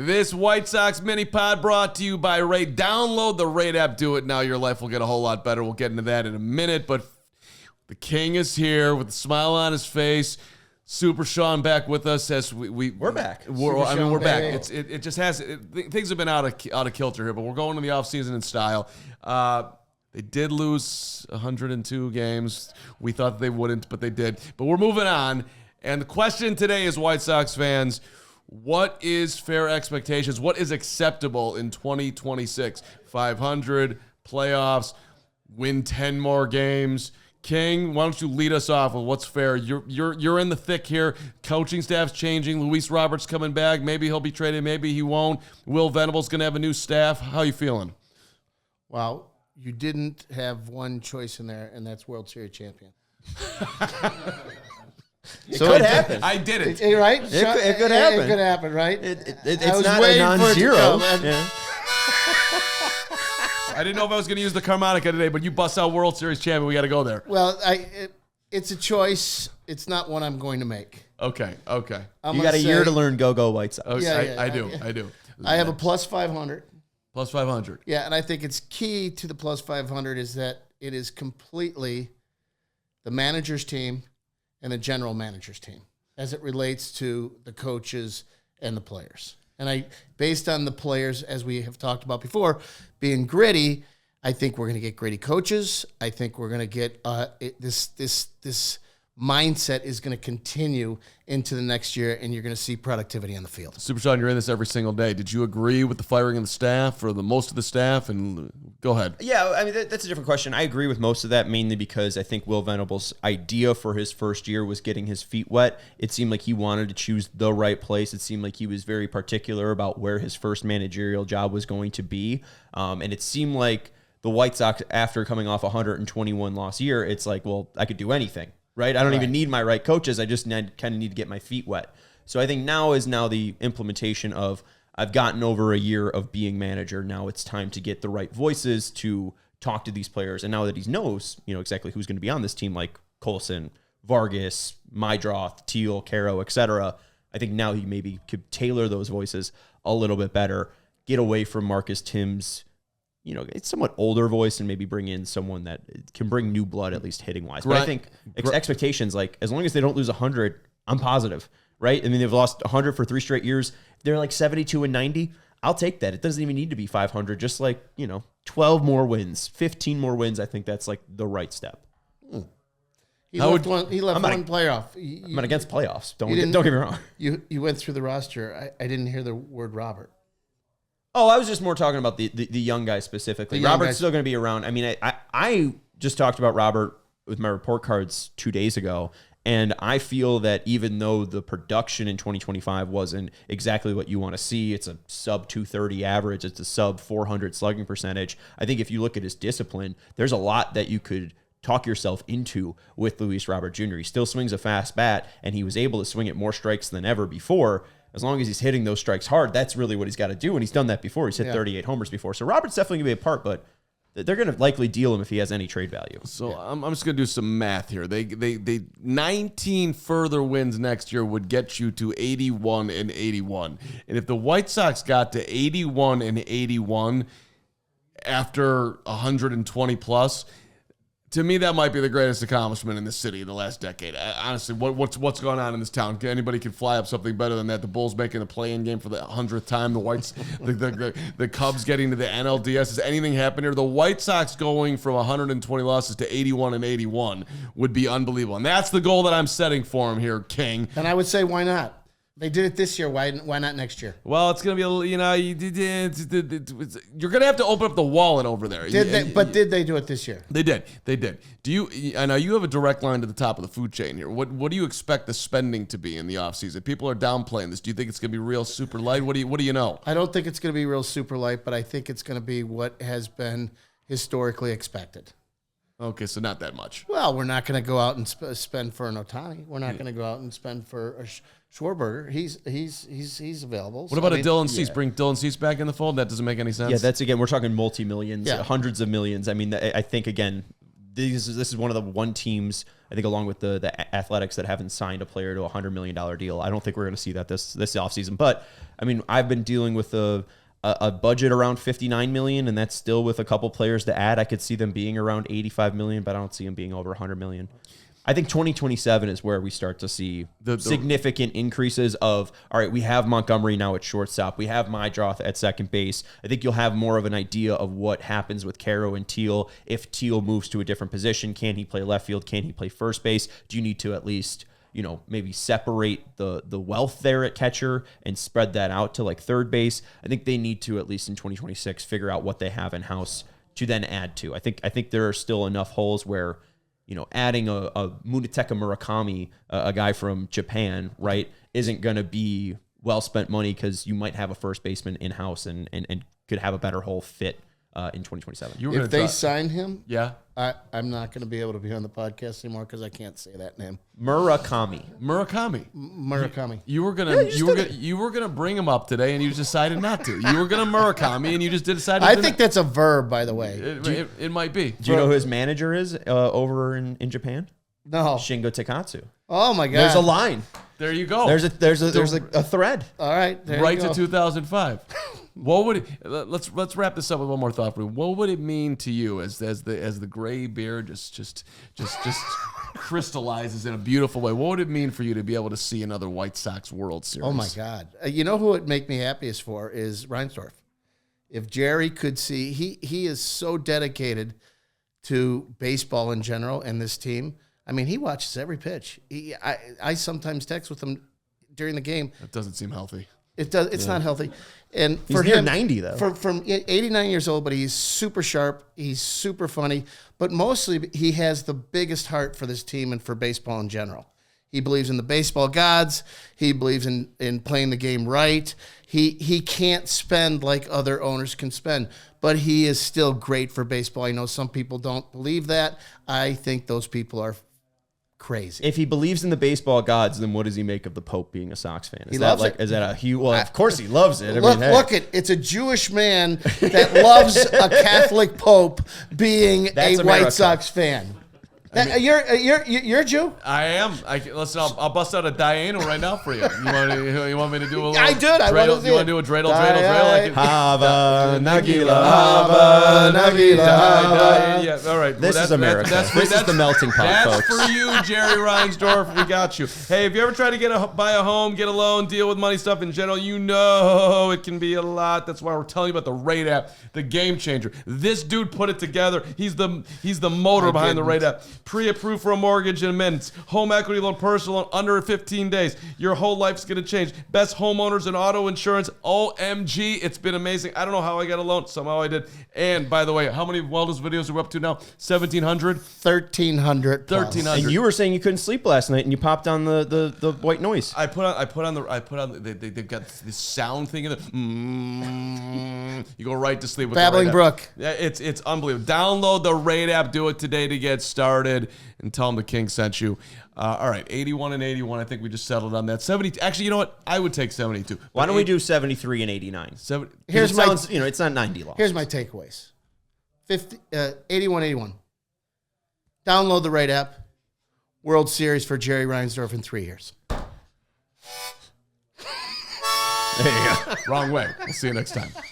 This White Sox mini pod brought to you by Rate. Download the Rate app. Do it now. Your life will get a whole lot better. We'll get into that in a minute. But the King is here with a smile on his face. Super Sean back with us as we're back. We're back. It just has things have been out of kilter here, but we're going to the offseason in style. They did lose 102 games. We thought they wouldn't, but they did. But we're moving on. And the question today is, White Sox fans, what is fair expectations? What is acceptable in 2026? 500, playoffs, win 10 more games. King, why don't you lead us off with what's fair? You're in the thick here. Coaching staff's changing. Luis Roberts coming back. Maybe he'll be traded. Maybe he won't. Will Venable's going to have a new staff. How are you feeling? Well, you didn't have one choice in there, and that's World Series champion. So it could happen. I did it. Right? It could happen. It could happen, right? It's not a non-zero. I didn't know if I was going to use the harmonica today, but you bust out World Series champion. We got to go there. Well, it's a choice. It's not one I'm going to make. Okay. You got a year to learn go White Sox. Okay, I do. I have a plus 500. Plus 500. Yeah, and I think it's key to the plus 500 is that it is completely the manager's team and the general manager's team as it relates to the coaches and the players. And based on the players, as we have talked about before, being gritty, I think we're going to get gritty coaches. I think we're going to get this mindset is going to continue into the next year, and you're going to see productivity on the field. Super Sean, you're in this every single day. Did you agree with the firing of the staff or the most of the staff? And go ahead. Yeah, I mean, that's a different question. I agree with most of that, mainly because I think Will Venable's idea for his first year was getting his feet wet. It seemed like he wanted to choose the right place. It seemed like he was very particular about where his first managerial job was going to be. And it seemed like the White Sox, after coming off a 121 loss year, it's like, well, I could do anything. Right? I don't even need my right coaches. I just kind of need to get my feet wet. So I think now is the implementation of I've gotten over a year of being manager. Now it's time to get the right voices to talk to these players. And now that he knows, exactly who's going to be on this team, like Colson, Vargas, Mydroth, Teal, Caro, etc., I think now he maybe could tailor those voices a little bit better, get away from Marcus Tim's it's somewhat older voice and maybe bring in someone that can bring new blood, at least hitting wise. But I think expectations, like as long as they don't lose 100, I'm positive, right? I mean, they've lost 100 for 3 straight years. They're like 72 and 90. I'll take that. It doesn't even need to be 500, just like, 12 more wins, 15 more wins. I think that's like the right step. He left one playoff. I'm not against playoffs. Don't get me wrong. You went through the roster. I didn't hear the word Robert. Oh, I was just more talking about the young guy specifically. Robert's still going to be around. I mean, I just talked about Robert with my report cards 2 days ago, and I feel that even though the production in 2025 wasn't exactly what you want to see, it's a sub 230 average, it's a sub 400 slugging percentage. I think if you look at his discipline, there's a lot that you could talk yourself into with Luis Robert Jr. He still swings a fast bat, and he was able to swing at more strikes than ever before. As long as he's hitting those strikes hard, that's really what he's got to do. And he's done that before. He's hit 38 homers before. So Robert's definitely going to be a part, but they're going to likely deal him if he has any trade value. So I'm just going to do some math here. They 19 further wins next year would get you to 81 and 81. And if the White Sox got to 81 and 81 after 120 plus, to me, that might be the greatest accomplishment in the city in the last decade. Honestly, what's going on in this town? Anybody can fly up something better than that. The Bulls making the play-in game for the 100th time. The Whites, the Cubs getting to the NLDS. Has anything happened here? The White Sox going from 120 losses to 81 and 81 would be unbelievable. And that's the goal that I'm setting for them here, King. And I would say, why not? They did it this year. Why not next year? Well, it's going to be you're going to have to open up the wallet over there. Did they do it this year? They did. I know you have a direct line to the top of the food chain here. What do you expect the spending to be in the offseason? People are downplaying this. Do you think it's going to be real super light? What do you know? I don't think it's going to be real super light, but I think it's going to be what has been historically expected. Okay, so not that much. Well, we're not going to go out and spend for an Ohtani. We're not going to go out and spend for a Schwarber. He's available. What about a Dylan Cease? Bring Dylan Cease back in the fold? That doesn't make any sense. Yeah, that's again, we're talking multi-millions, hundreds of millions. I mean, I think again, this is one of the one teams, I think, along with the Athletics, that haven't signed a player to a $100 million deal. I don't think we're going to see that this offseason. But, I mean, I've been dealing with a budget around $59 million, and that's still with a couple players to add. I could see them being around $85 million, but I don't see them being over $100 million. I think 2027 is where we start to see significant increases of, all right, we have Montgomery now at shortstop. We have Mydroth at second base. I think you'll have more of an idea of what happens with Caro and Teal. If Teal moves to a different position, can he play left field? Can he play first base? Do you need to at least, maybe separate the wealth there at catcher and spread that out to like third base? I think they need to, at least in 2026, figure out what they have in-house to then add to. I think there are still enough holes where, adding a Munetaka Murakami, a guy from Japan, right, isn't going to be well-spent money, because you might have a first baseman in-house and could have a better hole fit in 2027. If they sign him, yeah, I'm not going to be able to be on the podcast anymore because I can't say that name. Murakami. You were gonna bring him up today, and you decided not to. You were gonna Murakami, and you just decided. I think that's a verb, by the way. It might be. Do you know who his manager is over in Japan? No. Shingo Takatsu. Oh my God. There's a line. There you go. There's a thread. All right. Right to 2005. What would it, let's wrap this up with one more thought for you. What would it mean to you as the gray beard just crystallizes in a beautiful way? What would it mean for you to be able to see another White Sox World Series? Oh my God. You know who would make me happiest for is Reinsdorf. If Jerry could see, he is so dedicated to baseball in general and this team. I mean, he watches every pitch. I sometimes text with him during the game. That doesn't seem healthy. It does. It's not healthy. And He's for near him, 90 though. From 89 years old, but he's super sharp. He's super funny. But mostly, he has the biggest heart for this team and for baseball in general. He believes in the baseball gods. He believes in playing the game right. He can't spend like other owners can spend, but he is still great for baseball. I know some people don't believe that. I think those people are crazy. If he believes in the baseball gods, then what does he make of the Pope being a Sox fan? He loves it. Is that a huge? Well, of course he loves it. It's a Jewish man that loves a Catholic Pope being a White Sox fan. You're a Jew? I am. Listen, I'll bust out a Diana right now for you. You want me to do a little? I did. I want to You want to do a dreidel? Like Hava Nagila. Hava Nagila. Yeah. All right. This is America. This is the melting pot, That's folks. for you, Jerry Reinsdorf. We got you. Hey, if you ever try to buy a home, get a loan, deal with money stuff in general, you know it can be a lot. That's why we're telling you about the Rate app, the game changer. This dude put it together. He's the motor behind the Rate app. Pre-approved for a mortgage in minutes. Home equity loan, personal loan, under 15 days. Your whole life's going to change. Best homeowners and auto insurance. OMG. It's been amazing. I don't know how I got a loan. Somehow I did. And by the way, how many wellness videos are we up to now? 1,700? 1,300. 1,300. And you were saying you couldn't sleep last night, and you popped on the white noise. They've got this sound thing in there. You go right to sleep with Babbling the Brook. Yeah, it's unbelievable. Download the Rate app. Do it today to get started, and tell them the King sent you. All right, 81 and 81. I think we just settled on that. 70. Actually, you know what? I would take 72. Why don't we do 73 and 89? Here's my sounds, it's not 90 lost. Here's my takeaways. 81, 81. Download the Rate app. World Series for Jerry Reinsdorf in 3 years. There you go. Wrong way. We'll see you next time.